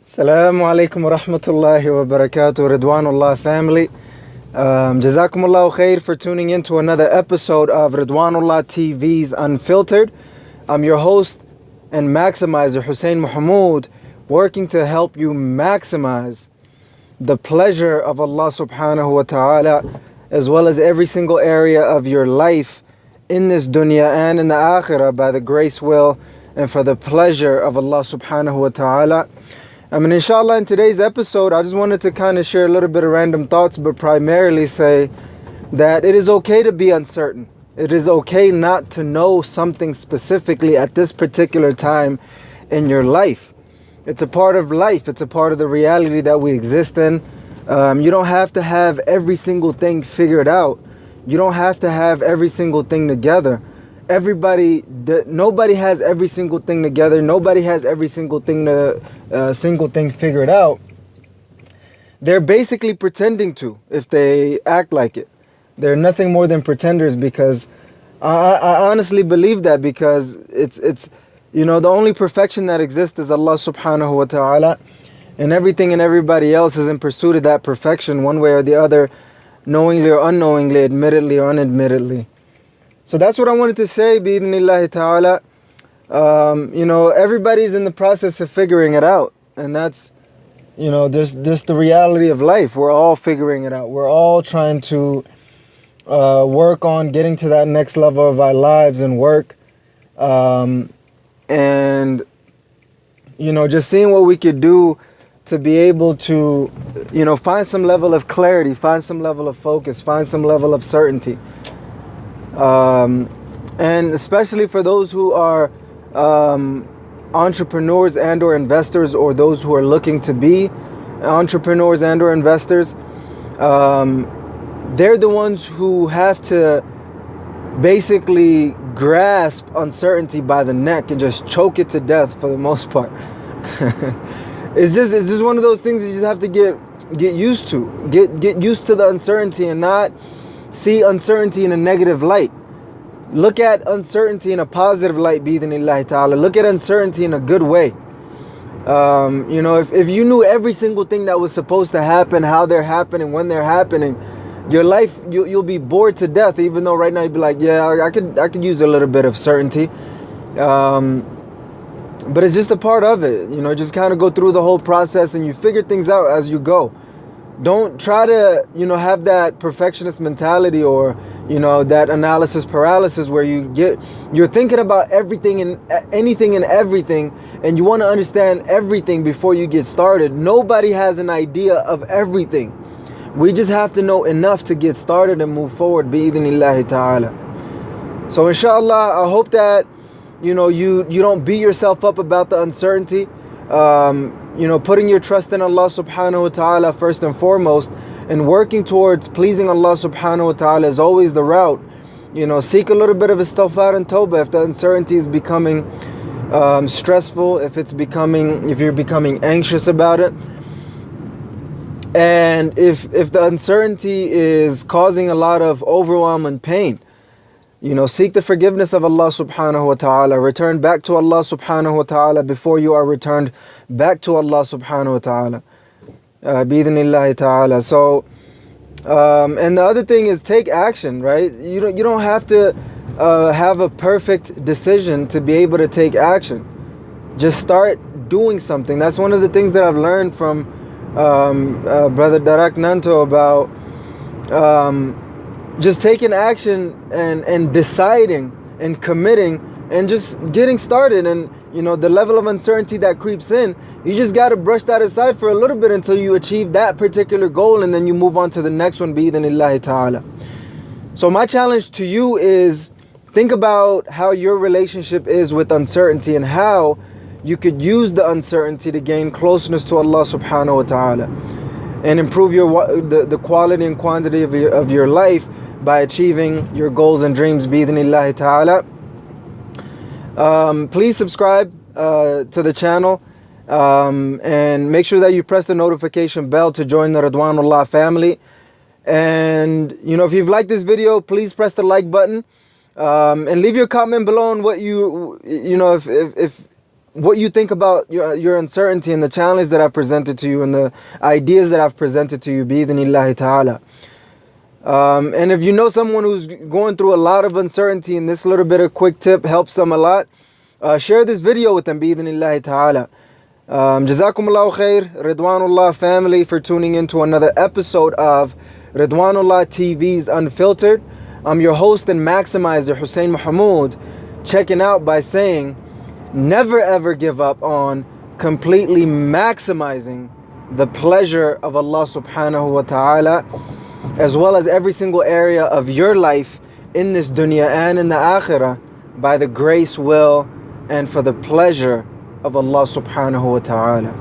Assalamu alaikum wa rahmatullahi wa barakatuh, Ridwanullah family. Jazakumullahu khair for tuning in to another episode of Ridwanullah TV's Unfiltered. I'm your host and maximizer, Hussein Mohamud, working to help you maximize the pleasure of Allah subhanahu wa ta'ala, as well as every single area of your life in this dunya and in the akhirah by the grace, will, and for the pleasure of Allah subhanahu wa ta'ala. Inshallah, in today's episode, I just wanted to kind of share a little bit of random thoughts, but primarily say that it is okay to be uncertain. It is okay not to know something specifically at this particular time in your life. It's a part of life. It's a part of the reality that we exist in. You don't have to have every single thing figured out. You don't have to have every single thing together. Nobody has every single thing together. Nobody has every single thing figured out. They're basically pretending to, if they act like it. They're nothing more than pretenders, because I honestly believe that, because it's the only perfection that exists is Allah subhanahu wa ta'ala, and everything and everybody else is in pursuit of that perfection one way or the other, knowingly or unknowingly, admittedly or unadmittedly. So that's what I wanted to say, bi'idhnillahi ta'ala. Everybody's in the process of figuring it out. And that's, just the reality of life. We're all figuring it out. We're all trying to work on getting to that next level of our lives and work. Just seeing what we could do to be able to, find some level of clarity, find some level of focus, find some level of certainty. And especially for those who are entrepreneurs and or investors, or those who are looking to be entrepreneurs and or investors, they're the ones who have to basically grasp uncertainty by the neck and just choke it to death for the most part. It's just one of those things that you just have to get used to. Get used to the uncertainty and not see uncertainty in a negative light. Look at uncertainty in a positive light, bi'idhnillahi ta'ala. Look at uncertainty in a good way. If you knew every single thing that was supposed to happen, how they're happening, when they're happening, your life, you'll be bored to death, even though right now you'd be like, yeah, I could use a little bit of certainty. But it's just a part of it. Just kind of go through the whole process and you figure things out as you go. Don't try to, have that perfectionist mentality, or, that analysis paralysis where you're thinking about everything and anything and everything, and you want to understand everything before you get started. Nobody has an idea of everything. We just have to know enough to get started and move forward, bi'idhnillahi ta'ala. So inshallah, I hope that, you don't beat yourself up about the uncertainty. Putting your trust in Allah subhanahu wa ta'ala first and foremost, and working towards pleasing Allah subhanahu wa ta'ala is always the route. Seek a little bit of istighfar and tawbah if the uncertainty is becoming stressful, if you're becoming anxious about it. And if the uncertainty is causing a lot of overwhelm and pain, seek the forgiveness of Allah subhanahu wa ta'ala. Return back to Allah subhanahu wa ta'ala before you are returned back to Allah subhanahu wa ta'ala. Bi'idhnillahi ta'ala. So, and the other thing is take action, right? You don't have to have a perfect decision to be able to take action. Just start doing something. That's one of the things that I've learned from Brother Darak Nanto about just taking action and deciding and committing and just getting started. And the level of uncertainty that creeps in, you just got to brush that aside for a little bit until you achieve that particular goal, and then you move on to the next one, bi'idhnillahi ta'ala. So my challenge to you is, think about how your relationship is with uncertainty and how you could use the uncertainty to gain closeness to Allah subhanahu wa ta'ala and improve the quality and quantity of your life by achieving your goals and dreams, bi'idhnillahi ta'ala. Please subscribe to the channel, and make sure that you press the notification bell to join the Ridwanullah family. And if you've liked this video, please press the like button, and leave your comment below on what if what you think about your uncertainty and the challenge that I've presented to you and the ideas that I've presented to you, bi-idhnillahi ta'ala. And if you know someone who's going through a lot of uncertainty and this little bit of quick tip helps them a lot, share this video with them, bi-idhnillahi ta'ala. Jazakumullahu khair, Ridwanullah family, for tuning in to another episode of Ridwanullah TV's Unfiltered. I'm your host and maximizer, Hussein Mohamud, checking out by saying, never ever give up on completely maximizing the pleasure of Allah subhanahu wa ta'ala, as well as every single area of your life in this dunya and in the akhirah, by the grace, will, and for the pleasure of Allah subhanahu wa ta'ala.